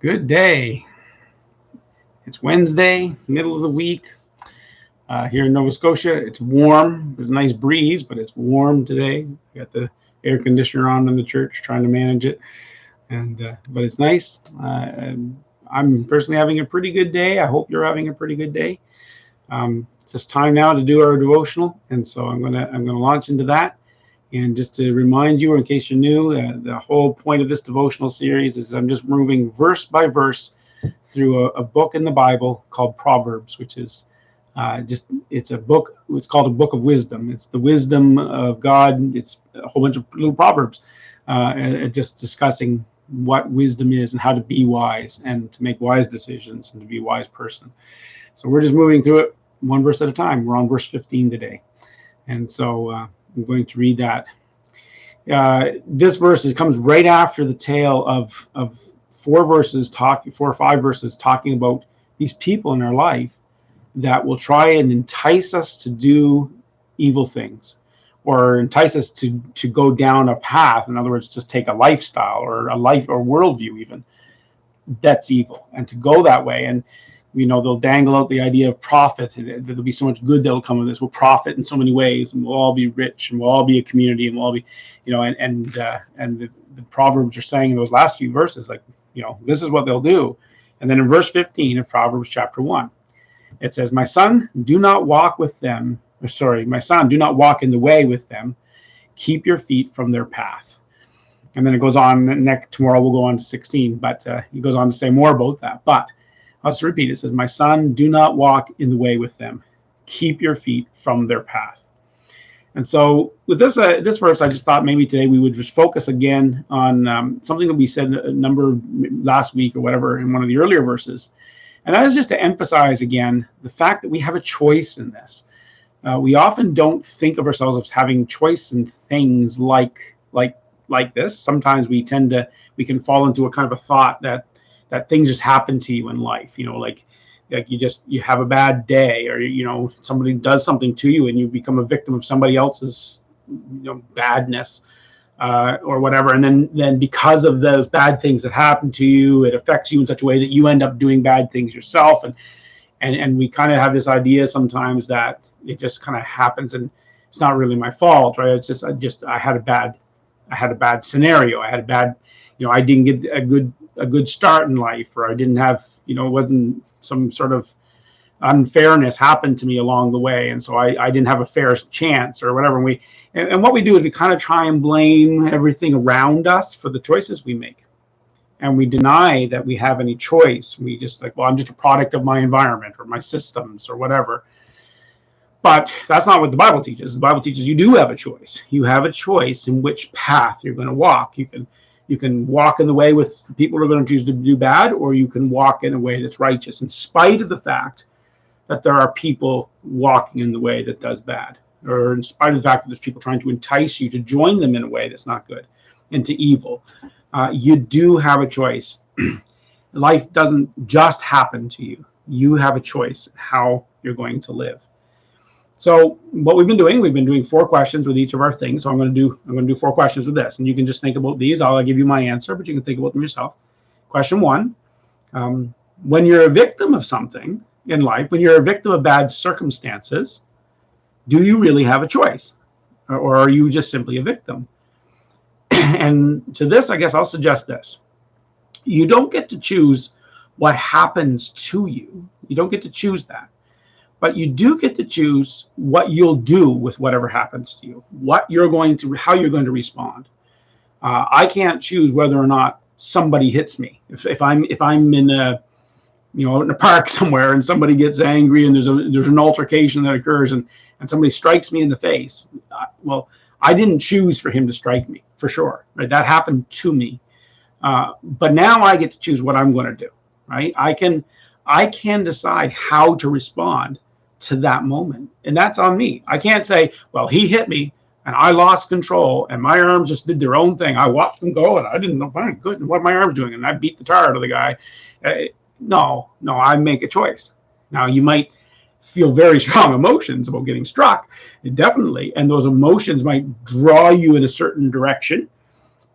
Good day. It's Wednesday, middle of the week. Here in Nova Scotia, it's warm. There's a nice breeze, but it's warm today. We got the air conditioner on in the church, trying to manage it, but it's nice. I'm personally having a pretty good day. I hope you're having a pretty good day. It's just time now to do our devotional, and so I'm gonna launch into that. And just to remind you, in case you're new, the whole point of this devotional series is I'm just moving verse by verse through a book in the Bible called Proverbs, which is it's a book. It's called a book of wisdom. It's the wisdom of God. It's a whole bunch of little proverbs, just discussing what wisdom is and how to be wise and to make wise decisions and to be a wise person. So we're just moving through it one verse at a time. We're on verse 15 today, and so I'm going to read that. This verse comes right after the tale of four or five verses talking about these people in our life that will try and entice us to do evil things, or entice us to go down a path. In other words, just take a lifestyle or a life or worldview even that's evil, and to go that way. And they'll dangle out the idea of profit. There'll be so much good that'll come of this. We'll profit in so many ways, and we'll all be rich, and we'll all be a community, and we'll all be, and the Proverbs are saying in those last few verses, like, this is what they'll do. And then in verse 15 of Proverbs chapter 1, it says, "My son, do not walk with them. Or sorry, my son, do not walk in the way with them. Keep your feet from their path." And then it goes on. Tomorrow we'll go on to 16, but he goes on to say more about that. But I'll just repeat. It says, "My son, do not walk in the way with them. Keep your feet from their path." And so with this verse, I just thought maybe today we would just focus again on something that we said a number last week or whatever in one of the earlier verses. And that is just to emphasize again the fact that we have a choice in this. We often don't think of ourselves as having choice in things like this. Sometimes we can fall into a kind of a thought that things just happen to you in life, like you have a bad day, or somebody does something to you and you become a victim of somebody else's badness, or whatever, and then because of those bad things that happen to you, it affects you in such a way that you end up doing bad things yourself. And we kind of have this idea sometimes that it just kind of happens and it's not really my fault, right? It's just I had a bad scenario. I had a bad, I didn't get a good start in life, or I didn't have, it wasn't some sort of unfairness happened to me along the way, and so I didn't have a fair chance or whatever. And what we do is we kind of try and blame everything around us for the choices we make, and we deny that we have any choice. We just I'm just a product of my environment or my systems or whatever. But that's not what the Bible teaches. The Bible teaches you do have a choice. You have a choice in which path you're going to walk. You can walk in the way with people who are going to choose to do bad, or you can walk in a way that's righteous, in spite of the fact that there are people walking in the way that does bad, or in spite of the fact that there's people trying to entice you to join them in a way that's not good, into evil. You do have a choice. Life doesn't just happen to you. You have a choice in how you're going to live. So what we've been doing 4 questions with each of our things. So I'm going to do 4 questions with this, and you can just think about these. I'll give you my answer, but you can think about them yourself. Question 1: when you're a victim of something in life, when you're a victim of bad circumstances, do you really have a choice, or are you just simply a victim? And to this, I guess I'll suggest this: you don't get to choose what happens to you. You don't get to choose that. But you do get to choose what you'll do with whatever happens to you, how you're going to respond. I can't choose whether or not somebody hits me. If I'm in a in a park somewhere and somebody gets angry and there's an altercation that occurs and somebody strikes me in the face, well, I didn't choose for him to strike me, for sure. Right? That happened to me. But now I get to choose what I'm going to do. Right? I can decide how to respond to that moment, and that's on me. I can't say, well, he hit me and I lost control and my arms just did their own thing. I watched them go and I didn't know what my arms doing, and I beat the tar out of the guy. No, I make a choice. Now you might feel very strong emotions about getting struck, definitely, and those emotions might draw you in a certain direction.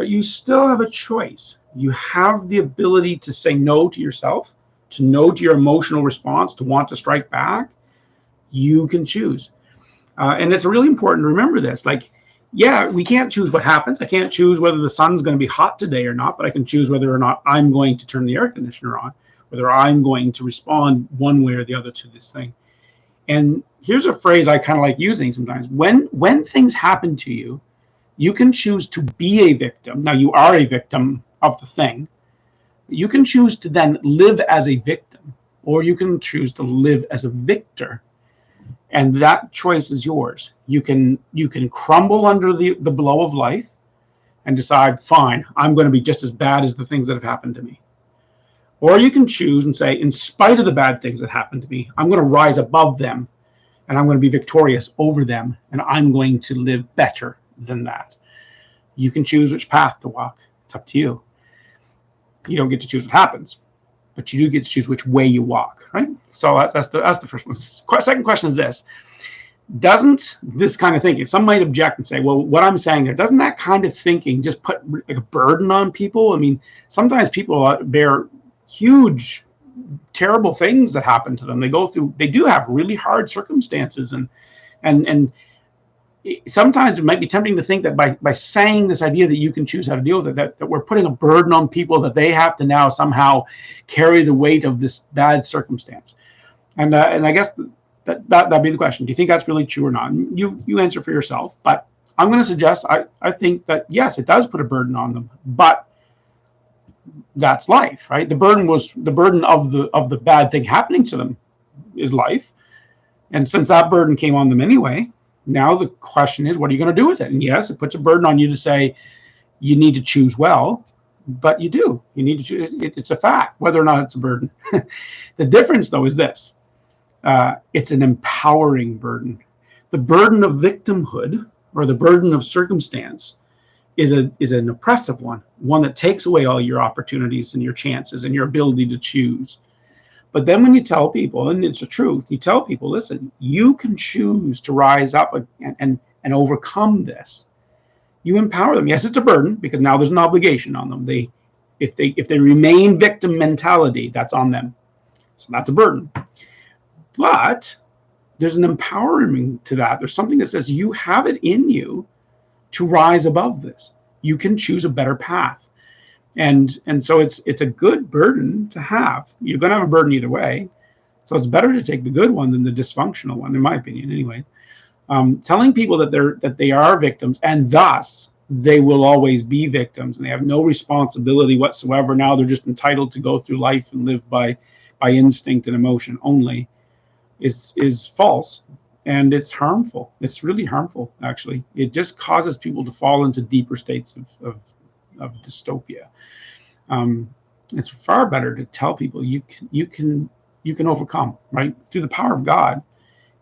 but you still have a choice. You have the ability to say no to yourself, to no to your emotional response, to want to strike back. You can choose. And it's really important to remember this. Like, yeah, we can't choose what happens. I can't choose whether the sun's going to be hot today or not, but I can choose whether or not I'm going to turn the air conditioner on, whether I'm going to respond one way or the other to this thing. And here's a phrase I kind of like using sometimes. When things happen to you, you can choose to be a victim. Now, you are a victim of the thing. You can choose to then live as a victim, or you can choose to live as a victor. And that choice is yours. You can crumble under the blow of life and decide, fine, I'm going to be just as bad as the things that have happened to me. Or you can choose and say, in spite of the bad things that happened to me, I'm going to rise above them and I'm going to be victorious over them, and I'm going to live better than that. You can choose which path to walk. It's up to you. You don't get to choose what happens, but you do get to choose which way you walk, right? So that's the first one. Second question is this. Doesn't this kind of thinking, some might object and say, well, what I'm saying there, doesn't that kind of thinking just put like a burden on people? I mean, sometimes people bear huge, terrible things that happen to them. They do have really hard circumstances, and sometimes it might be tempting to think that by saying this idea that you can choose how to deal with it, that we're putting a burden on people, that they have to now somehow carry the weight of this bad circumstance. And I guess that'd be the question. Do you think that's really true or not? And you answer for yourself, but I'm going to suggest I think that yes, it does put a burden on them, but that's life, right? The burden of the bad thing happening to them is life. And since that burden came on them anyway, now the question is, what are you going to do with it? And yes, it puts a burden on you to say you need to choose well, but you do. You need to choose. It's a fact, whether or not it's a burden. The difference, though, is this. It's an empowering burden. The burden of victimhood or the burden of circumstance is an oppressive one that takes away all your opportunities and your chances and your ability to choose. But then when you tell people, and it's the truth, you tell people, listen, you can choose to rise up and overcome this. You empower them. Yes, it's a burden because now there's an obligation on them. If they remain victim mentality, that's on them. So that's a burden. But there's an empowerment to that. There's something that says you have it in you to rise above this. You can choose a better path. And so it's a good burden to have. You're going to have a burden either way. So it's better to take the good one than the dysfunctional one, in my opinion, anyway. Telling people that they are victims and thus they will always be victims and they have no responsibility whatsoever. Now they're just entitled to go through life and live by instinct and emotion only is false. And it's harmful. It's really harmful, actually. It just causes people to fall into deeper states of dystopia. It's far better to tell people you can overcome, right? Through the power of God,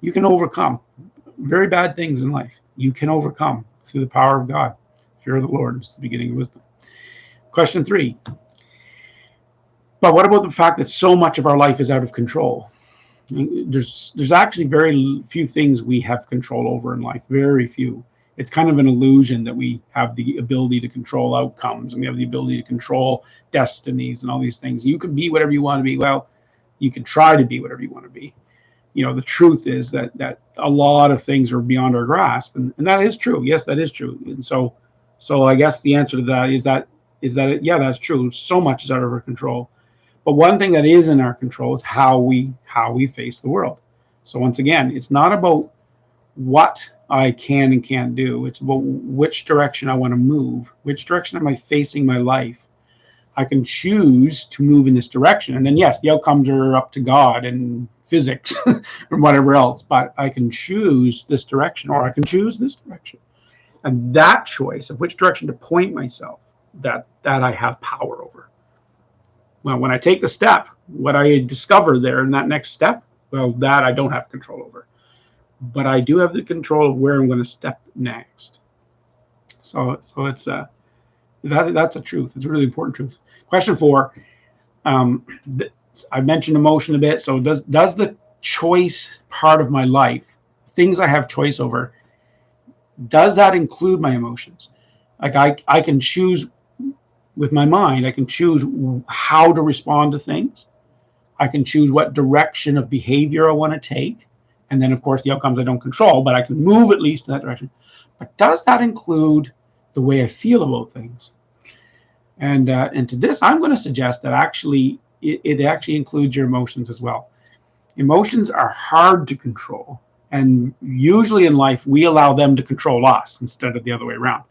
you can overcome very bad things in life. You can overcome through the power of God. Fear of the Lord is the beginning of wisdom. Question 3. But what about the fact that so much of our life is out of control? There's actually very few things we have control over in life. Very few. It's kind of an illusion that we have the ability to control outcomes and we have the ability to control destinies and all these things. You can be whatever you want to be. Well, you can try to be whatever you want to be. The truth is that a lot of things are beyond our grasp, and that is true. Yes, that is true. And so I guess the answer to that is that yeah, that's true. So much is out of our control. But one thing that is in our control is how we face the world. So once again, it's not about what I can and can't do. It's about which direction I want to move. Which direction am I facing my life? I can choose to move in this direction. And then, yes, the outcomes are up to God and physics or whatever else. But I can choose this direction or I can choose this direction. And that choice of which direction to point myself, that I have power over. Well, when I take the step, what I discover there in that next step, well, that I don't have control over. But I do have the control of where I'm going to step next. So it's that's a truth. It's a really important truth. Question 4. I mentioned emotion a bit. So does the choice part of my life, things I have choice over, does that include my emotions? Like I can choose with my mind, I can choose how to respond to things. I can choose what direction of behavior I want to take. And then, of course, the outcomes I don't control, but I can move at least in that direction. But does that include the way I feel about things? And to this, I'm going to suggest that actually it actually includes your emotions as well. Emotions are hard to control. And usually in life, we allow them to control us instead of the other way around.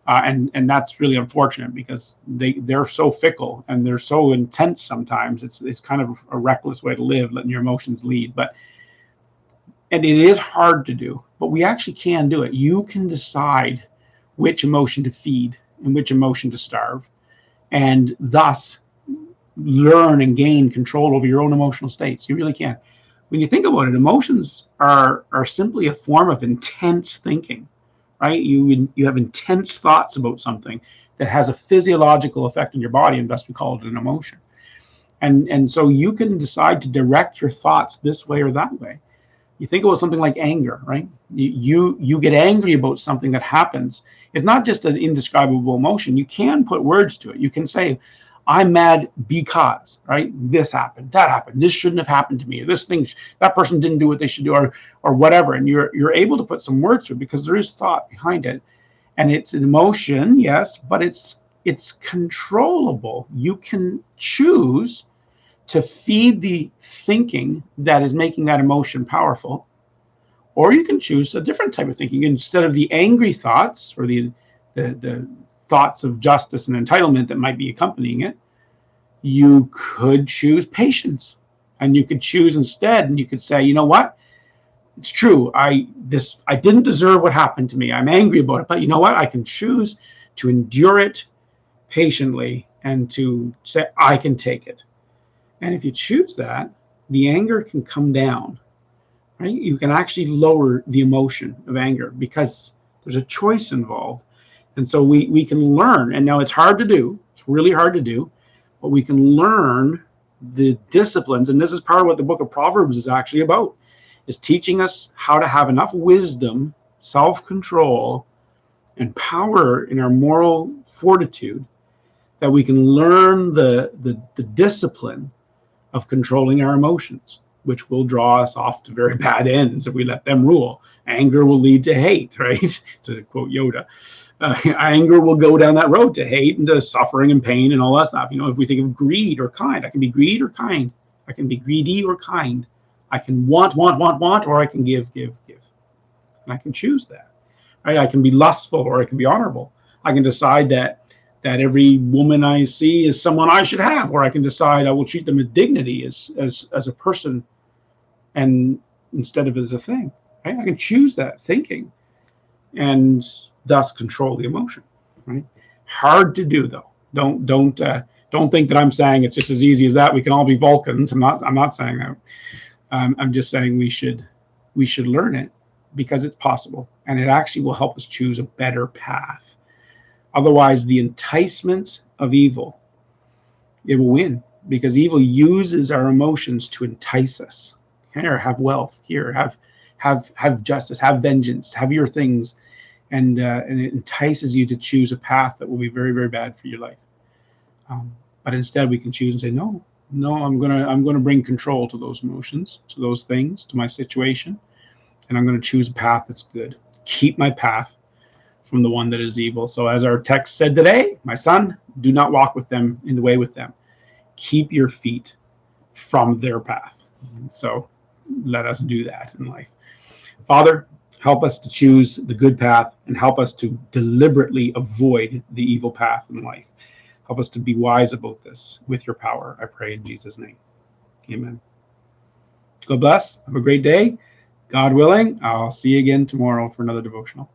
And that's really unfortunate because they're so fickle and they're so intense sometimes. It's kind of a reckless way to live, letting your emotions lead. And it is hard to do, but we actually can do it. You can decide which emotion to feed and which emotion to starve, and thus learn and gain control over your own emotional states. You really can. When you think about it, emotions are simply a form of intense thinking, right? You have intense thoughts about something that has a physiological effect in your body, and thus we call it an emotion. And so you can decide to direct your thoughts this way or that way. You think about something like anger, right? You get angry about something that happens. It's not just an indescribable emotion. You can put words to it. You can say, I'm mad because, right? This happened, that happened, this shouldn't have happened to me, or this thing, that person didn't do what they should do, or whatever. And you're able to put some words to it because there is thought behind it. And it's an emotion, yes, but it's controllable. You can choose to feed the thinking that is making that emotion powerful, or you can choose a different type of thinking. Instead of the angry thoughts or the thoughts of justice and entitlement that might be accompanying it, you could choose patience. And you could choose instead, and you could say, you know what? It's true. I didn't deserve what happened to me. I'm angry about it, but you know what? I can choose to endure it patiently and to say I can take it. And if you choose that, the anger can come down, right? You can actually lower the emotion of anger because there's a choice involved. And so we can learn. And now it's hard to do. It's really hard to do, but we can learn the disciplines. And this is part of what the book of Proverbs is actually about, is teaching us how to have enough wisdom, self-control, and power in our moral fortitude that we can learn the discipline of controlling our emotions, which will draw us off to very bad ends if we let them rule. Anger will lead to hate, right? To quote Yoda. Anger will go down that road to hate and to suffering and pain and all that stuff. If we think of greed or kind, I can be greed or kind. I can be greedy or kind. I can want, or I can give. And I can choose that. Right? I can be lustful or I can be honorable. I can decide that every woman I see is someone I should have, or I can decide I will treat them with dignity as a person and instead of as a thing. Right? I can choose that thinking and thus control the emotion. Right? Hard to do though. Don't think that I'm saying it's just as easy as that. We can all be Vulcans. I'm not saying that. I'm just saying we should learn it because it's possible, and it actually will help us choose a better path. Otherwise, the enticements of evil, it will win because evil uses our emotions to entice us. Here, have wealth. Here, have justice. Have vengeance. Have your things, and it entices you to choose a path that will be very, very bad for your life. But instead, we can choose and say, no, I'm gonna bring control to those emotions, to those things, to my situation, and I'm going to choose a path that's good. Keep my path from the one that is evil. So as our text said today, my son, do not walk with them in the way with them. Keep your feet from their path. And so let us do that in life. Father, help us to choose the good path and help us to deliberately avoid the evil path in life. Help us to be wise about this with your power. I pray in Jesus' name. Amen. God bless. Have a great day. God willing, I'll see you again tomorrow for another devotional.